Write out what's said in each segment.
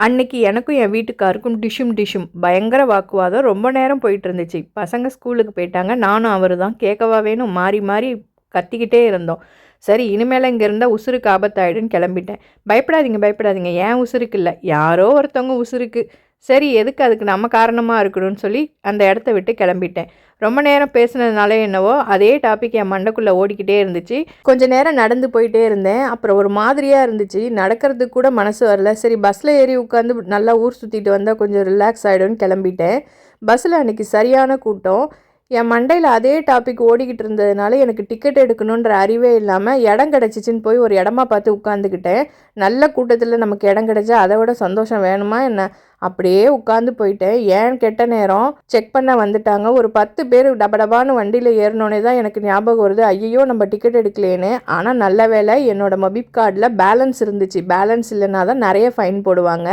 அன்னைக்கு எனக்கும் என் வீட்டுக்காருக்கும் டிஷ்ஷும் பயங்கர வாக்குவாதம் ரொம்ப நேரம் போயிட்டு இருந்துச்சு. பசங்க ஸ்கூலுக்கு போயிட்டாங்க. நானும் அவரு தான் கேட்கவா வேணும் மாறி மாறி கத்திக்கிட்டே இருந்தோம். சரி இனிமேல் இங்கே இருந்தால் உசுருக்கு ஆபத்தாயிடுன்னு கிளம்பிட்டேன். பயப்படாதீங்க ஏன் உசுருக்கு இல்லை, யாரோ ஒருத்தவங்க உசுருக்கு. சரி எதுக்கு அதுக்கு நம்ம காரணமாக இருக்கணும்னு சொல்லி அந்த இடத்த விட்டு கிளம்பிட்டேன். ரொம்ப நேரம் பேசுனதுனால என்னவோ அதே டாபிக் என் மண்டைக்குள்ளே ஓடிக்கிட்டே இருந்துச்சு. கொஞ்ச நேரம் நடந்து போயிட்டே இருந்தேன். அப்புறம் ஒரு மாதிரியாக இருந்துச்சு, நடக்கிறதுக்கு கூட மனசு வரல. சரி பஸ்ஸில் ஏறி உட்காந்து நல்லா ஊர் சுற்றிட்டு வந்தால் கொஞ்சம் ரிலாக்ஸ் ஆகிடும்னு கிளம்பிட்டேன். பஸ்ஸில் அன்றைக்கி சரியான கூட்டம். என் மண்டையில் அதே டாபிக் ஓடிக்கிட்டு இருந்ததுனால எனக்கு டிக்கெட் எடுக்கணுன்ற அறிவே இல்லாமல் இடம் கிடச்சிச்சின்னு போய் ஒரு இடமா பார்த்து உட்காந்துக்கிட்டேன். நல்ல கூட்டத்தில் நமக்கு இடம் கிடச்சா அதை விட சந்தோஷம் வேணுமா என்ன? அப்படியே உட்காந்து போயிட்டேன். ஏன் கெட்ட நேரம் செக் பண்ண வந்துட்டாங்க. ஒரு 10 பேர் டபடபான்னு வண்டியில் ஏறினோடனே தான் எனக்கு ஞாபகம் வருது, ஐயோ நம்ம டிக்கெட் எடுக்கலேன்னு. ஆனால் நல்ல வேலை என்னோட மொபிக் கார்டில் பேலன்ஸ் இருந்துச்சு. பேலன்ஸ் இல்லைனா தான் நிறைய ஃபைன் போடுவாங்க.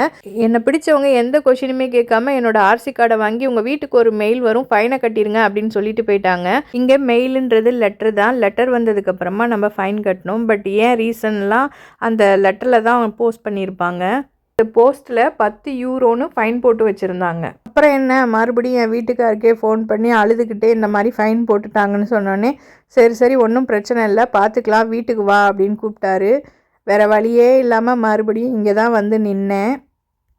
என்னை பிடிச்சவங்க எந்த கொஷினுமே கேட்காம என்னோட ஆர்சி கார்டை வாங்கி உங்கள் வீட்டுக்கு ஒரு மெயில் வரும், ஃபைனை கட்டிடுங்க அப்படின்னு சொல்லிட்டு போயிட்டாங்க. இங்கே மெயிலுன்றது லெட்டர் தான். லெட்டர் வந்ததுக்கப்புறமா நம்ம ஃபைன் கட்டணும். பட் ஏன் ரீசன்லாம் அந்த லெட்டரில் தான் போஸ்ட் பண்ணியிருப்பாங்க. இந்த போஸ்ட்டில் 10 யூரோன்னு ஃபைன் போட்டு வச்சுருந்தாங்க. அப்புறம் என்ன, மறுபடியும் என் வீட்டுக்காருக்கே ஃபோன் பண்ணி அழுதுகிட்டே இந்த மாதிரி ஃபைன் போட்டுட்டாங்கன்னு சொன்னோன்னே சரி ஒன்றும் பிரச்சனை இல்லை பார்த்துக்கலாம் வீட்டுக்கு வா அப்படின்னு கூப்பிட்டாரு. வேறு வழியே இல்லாமல் மறுபடியும் இங்கே தான் வந்து நின்னேன்.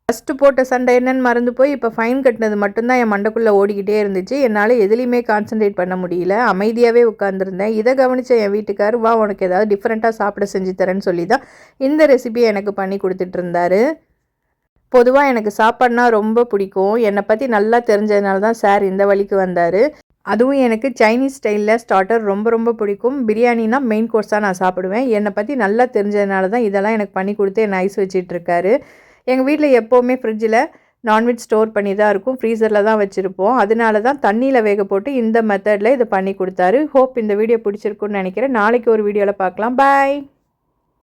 ஃபஸ்ட்டு போட்ட சண்டை என்னன்னு மறந்து போய் இப்போ ஃபைன் கட்டினது மட்டும்தான் என் மண்டைக்குள்ளே ஓடிக்கிட்டே இருந்துச்சு. என்னால் எதுலேயுமே கான்சன்ட்ரேட் பண்ண முடியல. அமைதியாகவே உட்காந்துருந்தேன். இதை கவனித்த என் வீட்டுக்கார் வா உனக்கு ஏதாவது டிஃப்ரெண்ட்டாக சாப்பிட செஞ்சு தரேன்னு சொல்லி தான் இந்த ரெசிபியை எனக்கு பண்ணி கொடுத்துட்டு இருந்தாரு. பொதுவாக எனக்கு சாப்பாடுனா ரொம்ப பிடிக்கும். என்னை பற்றி நல்லா தெரிஞ்சதுனால தான் சார் இந்த வழிக்கு வந்தார். அதுவும் எனக்கு சைனீஸ் ஸ்டைலில் ஸ்டார்டர் ரொம்ப பிடிக்கும். பிரியாணினா மெயின் கோர்ஸாக நான் சாப்பிடுவேன். என்னை பற்றி நல்லா தெரிஞ்சதுனால தான் இதெல்லாம் எனக்கு பண்ணி கொடுத்து என்னை ஐஸ் வச்சிட்ருக்காரு. எங்கள் வீட்டில் எப்போவுமே ஃப்ரிட்ஜில் நான்வெஜ் ஸ்டோர் பண்ணி தான் இருக்கும், ஃப்ரீசரில் தான் வச்சுருப்போம். அதனால தான் தண்ணியில் வேக போட்டு இந்த மெத்தடில் இதை பண்ணி கொடுத்தாரு. ஹோப் இந்த வீடியோ பிடிச்சிருக்குன்னு நினைக்கிறேன். நாளைக்கு ஒரு வீடியோவில் பார்க்கலாம். பாய்.